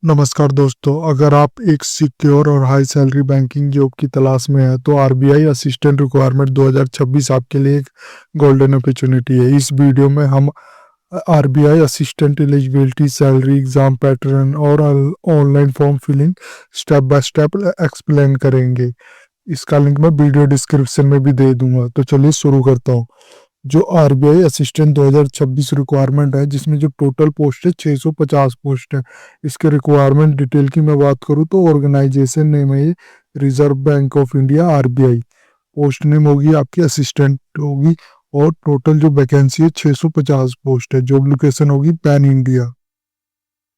नमस्कार दोस्तों, अगर आप एक सिक्योर और हाई सैलरी बैंकिंग जॉब की तलाश में हैं तो आरबीआई असिस्टेंट रिक्वायरमेंट 2026 आपके लिए एक गोल्डन अपॉर्चुनिटी है। इस वीडियो में हम RBI assistant eligibility, salary, exam pattern और online form filling step by step explain करेंगे। इसका लिंक मैं वीडियो डिस्क्रिप्शन में भी दे दूंगा। तो चलिए शुरू करता हूँ। जो आरबीआई असिस्टेंट 2026 रिक्वायरमेंट है, जिसमें जो टोटल पोस्ट है 650 पोस्ट है। इसके रिक्वायरमेंट डिटेल की मैं बात करूँ तो ऑर्गेनाइजेशन नेम है ये reserve bank of India RBI. Post name होगी आपकी असिस्टेंट होगी और टोटल जो वैकेंसी है 650 पोस्ट है। जॉब लोकेशन होगी पैन इंडिया,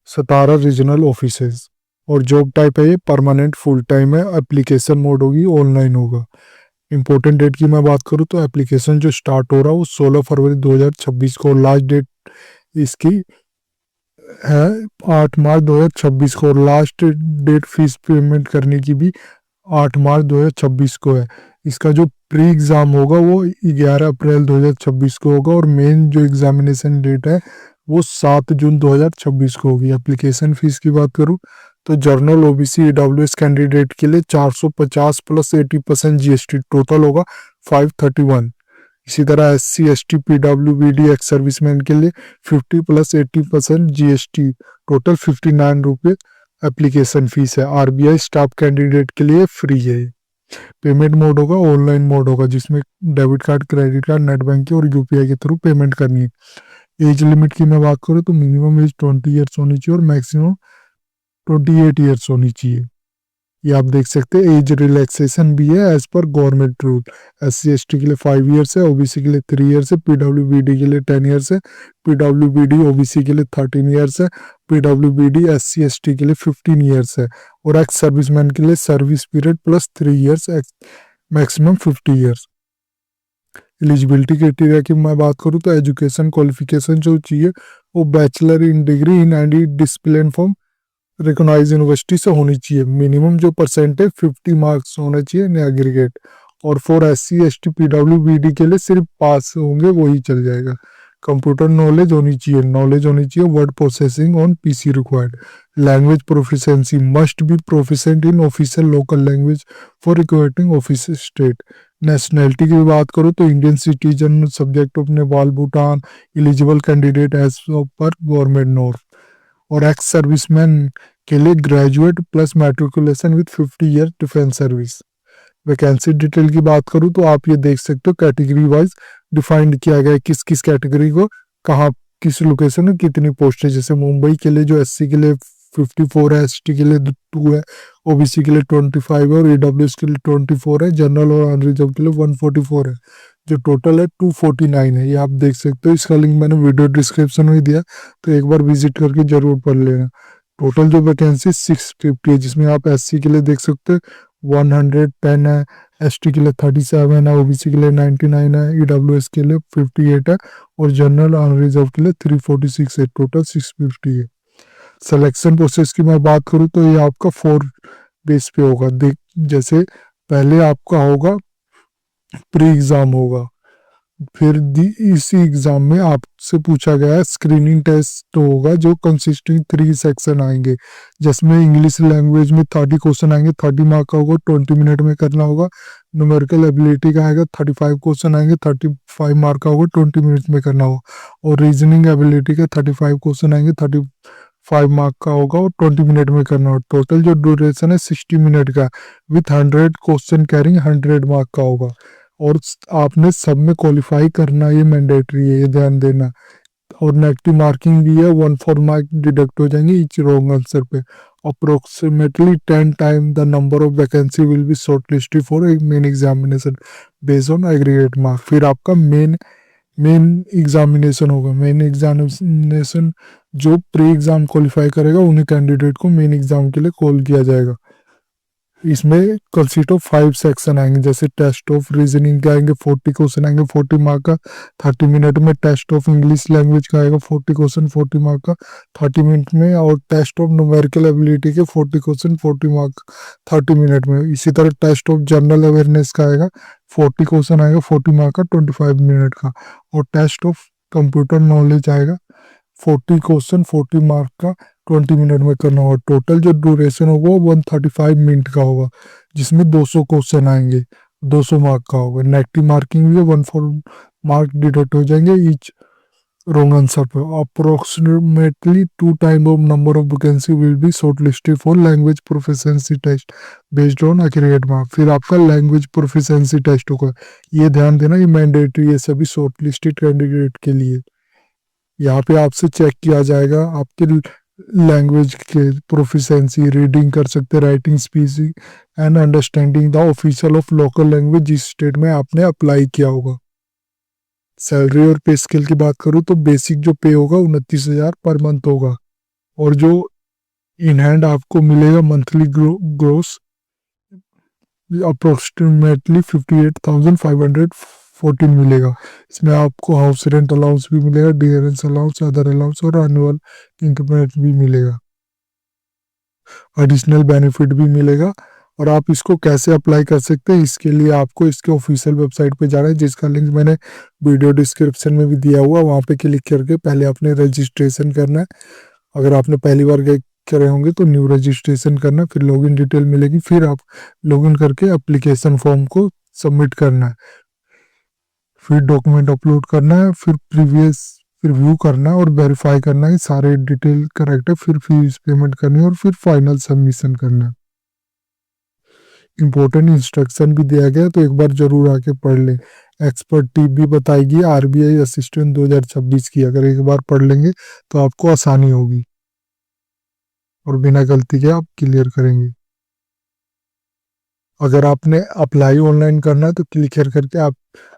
17 रीजनल ऑफिसेज। और जॉब टाइप है ये परमानेंट फुल टाइम है। एप्लीकेशन मोड होगी ऑनलाइन होगा। इंपॉर्टेंट डेट की मैं बात करूँ तो एप्लीकेशन जो स्टार्ट हो रहा है वो 16 फरवरी 2026 को, लास्ट डेट इसकी है 8 मार्च 2026 को, और लास्ट डेट फीस पेमेंट करने की भी 8 मार्च 2026 को है। इसका जो प्री एग्ज़ाम होगा वो 11 अप्रैल 2026 को होगा और मेन जो एग्जामिनेशन डेट है वो 7 जून 2026 को होगी। एप्लीकेशन फीस की बात करूँ तो जर्नल ओबीसी ईडब्ल्यूएस कैंडिडेट के लिए 450 प्लस 80% जीएसटी, टोटल होगा 531। इसी तरह SC ST PWBD x serviceman के लिए 50 प्लस 80% जीएसटी, टोटल 59 रुपये एप्लीकेशन फीस है। आरबीआई स्टाफ कैंडिडेट के लिए फ्री है। पेमेंट मोड होगा ऑनलाइन मोड होगा, जिसमें debit card, credit card, net banking और यूपीआई के थ्रू पेमेंट करनी है। एज लिमिट की मैं बात करूँ तो मिनिमम एज 20 ईयर्स होनी चाहिए और मैक्सिमम 28 ईयर्स होनी चाहिए। ये आप देख सकते हैं। एज रिलैक्सेशन भी है as per government rule. SC ST के लिए 5 ईयर्स है, ओबीसी के लिए 3 ईयर्स है, पीडब्ल्यूबीडी के लिए 10 ईयर्स है, पीडब्ल्यूबीडी ओबीसी के लिए 13 ईयर्स है, पीडब्ल्यूबीडी SC ST के लिए 15 ईयर्स है और एक्स सर्विसमैन के लिए service period plus 3 years, maximum 50 years. Eligibility criteria की मैं बात करूँ तो एजुकेशन क्वालिफिकेशन जो चाहिए वो bachelor in degree in any discipline from recognise university से होनी चाहिए। मिनिमम जो परसेंट है 50 मार्क्स होना चाहिए इन एग्रीगेट। और फॉर SC ST PWBD के लिए सिर्फ पास होंगे वही चल जाएगा। कंप्यूटर नॉलेज होनी चाहिए, word processing on PC required. Language proficiency must be proficient in official local language for requiring office state. Nationality की बात करूँ तो Indian citizen, subject of Nepal Bhutan, eligible candidate as per government norm. और ex serviceman के लिए graduate plus matriculation with 50 year defence service. Vacancy detail की बात करूँ तो आप ये देख सकते हो कैटेगरी वाइज डिफाइंड किया गया है किस किस कैटेगरी को कहाँ किस लोकेशन में कितनी पोस्ट है। जैसे मुंबई के लिए जो SC के लिए 54 है, ST के लिए 2 है, OBC के लिए 25 है और EWS के लिए 24 है, जनरल और अनरिजर्व के लिए 144 है। जो टोटल है 249 है। ये आप देख सकते हो। इसका लिंक मैंने वीडियो डिस्क्रिप्शन में दिया, तो एक बार विजिट करके जरूर पढ़ लेना। टोटल जो वैकेंसी 650 है, जिसमें आप SC के लिए देख सकते हो 110 है, ST के लिए 37 है, OBC के लिए 99 है, EWS के लिए 58 है और जनरल अनरिजर्व के लिए 346 है। टोटल 650 है। सिलेक्शन प्रोसेस की मैं बात करूँ तो ये आपका 4 बेस पे होगा। देख, जैसे पहले आपका होगा प्री एग्जाम होगा, फिर इसी एग्जाम में आपसे पूछा गया है स्क्रीनिंग टेस्ट होगा जो कंसिस्टिंग 3 सेक्शन आएंगे, जिसमें इंग्लिश लैंग्वेज में 30 क्वेश्चन आएंगे, 30 मार्क का होगा, 20 मिनट में करना होगा। न्यूमेरिकल एबिलिटी का आएगा, 35 क्वेश्चन आएंगे, 35 मार्क का होगा, 20 मिनट में करना होगा। और रीजनिंग एबिलिटी का 35 क्वेश्चन आएंगे, 35 मार्क का होगा और 20 मिनट में करना होगा। टोटल जो ड्यूरेशन है 60 मिनट का विथ 100 क्वेश्चन कैरिंग 100 मार्क का होगा। और आपने सब में क्वालिफाई करना, ये मैंडेटरी है, ये ध्यान देना। और नेगेटिव मार्किंग भी है, 1 मार्क डिडक्ट हो जाएंगे ईच रॉन्ग आंसर पे। Approximately 10 time the number of vacancy will be shortlisted for a main examination based on aggregate mark. फिर आपका मेन एग्जामिनेशन होगा। मेन एग्जामिनेशन जो प्री एग्जाम क्वालिफाई करेगा उन्हीं कैंडिडेट को मेन एग्जाम के लिए कॉल किया जाएगा। इसमें कंसिस्ट ऑफ 5 सेक्शन आएंगे। जैसे टेस्ट ऑफ रीजनिंग के आएंगे 40 क्वेश्चन आएंगे 40 मार्क का 30 मिनट में। टेस्ट ऑफ इंग्लिश लैंग्वेज का आएगा 40 क्वेश्चन 40 मार्क का 30 मिनट में। और टेस्ट ऑफ न्यूमेरिकल एबिलिटी के 40 क्वेश्चन 40 मार्क 30 मिनट में। इसी तरह टेस्ट ऑफ जनरल अवेयरनेस का आएगा 40 क्वेश्चन आएगा 40 मार्क का 25 मिनट का। और टेस्ट ऑफ कंप्यूटर नॉलेज आएगा 40 क्वेश्चन 40 मार्क का 20 मिनट में करना होगा। टोटल जो ड्यूरेशन होगा वो 135 मिनट का होगा, जिसमें 200 क्वेश्चन आएंगे, 200 मार्क का होगा। नेगेटिव मार्किंग भी 14 मार्क डिडक्ट हो जाएंगे ईच wrong answer पे। Approximately 2 times of number of vacancy will be shortlisted for language proficiency test based on accurate mark। फिर आपका लैंग्वेज प्रोफिशिएंसी टेस्ट होगा। ये ध्यान देना, ये मैंडेटरी है सभी शॉर्टलिस्टेड कैंडिडेट के लिए। यहाँ पे आपसे चेक किया जाएगा आपके लैंग्वेज के प्रोफिशिएंसी, रीडिंग कर सकते, writing, speeching and understanding the official of local language जिस स्टेट में आपने अप्लाई किया होगा। सैलरी और पे स्केल की बात करूँ तो बेसिक जो पे होगा 29,000 पर मंथ होगा, और जो इन हैंड आपको मिलेगा मंथली ग्रोस अप्रोक्सीमेटली 58,514 मिलेगा। इसमें आपको हाउस रेंट अलाउंस भी मिलेगा, डियरेंस अलाउंस, अदर अलाउंस और एनुअल इंक्रीमेंट भी मिलेगा, एडिशनल बेनिफिट भी मिलेगा। और आप इसको कैसे अप्लाई कर सकते हैं, इसके लिए आपको इसके ऑफिशियल वेबसाइट पे जाना है, जिसका लिंक मैंने वीडियो डिस्क्रिप्शन में भी दिया हुआ। वहाँ पे क्लिक करके पहले आपने रजिस्ट्रेशन करना है। अगर आपने पहली बार करे होंगे तो न्यू रजिस्ट्रेशन करना है, फिर लॉगिन डिटेल मिलेगी, फिर आप लॉगिन करके एप्लीकेशन फॉर्म को सबमिट करना है, फिर डॉक्यूमेंट अपलोड करना है, फिर प्रीवियस रिव्यू करना है और वेरीफाई करना है सारे डिटेल करेक्ट है, फिर फीस पेमेंट करनी है और फिर फाइनल सबमिशन करना है। इम्पोर्टेंट इंस्ट्रक्शन भी दिया गया, तो एक बार जरूर आके पढ़ लें। एक्सपर्ट टिप भी बताएगी आरबीआई असिस्टेंट 2026 की, अगर एक बार पढ़ लेंगे तो आपको आसानी होगी और बिना गलती के आप क्लियर करेंगे। अगर आपने अप्लाई ऑनलाइन करना है तो क्लिक करके आप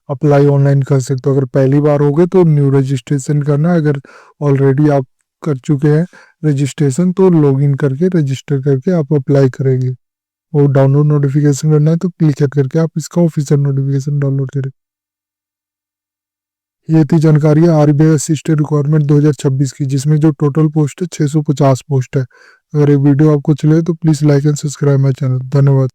अप्लाई ऑनलाइन कर सकते हो। अगर पहली बार हो गए तो न्यू रजिस्ट्रेशन करना है, अगर ऑलरेडी आप कर चुके हैं रजिस्ट्रेशन तो लॉगिन करके रजिस्टर करके आप अप्लाई करेंगे। और डाउनलोड नोटिफिकेशन करना है तो क्लिक करके आप इसका ऑफिशियल नोटिफिकेशन डाउनलोड करें। ये थी जानकारी आरबीआई असिस्टेंट रिक्वायरमेंट 2026 की, जिसमें जो टोटल पोस्ट है 650 पोस्ट है। अगर ये वीडियो आपको चले तो please like and subscribe my channel. धन्यवाद।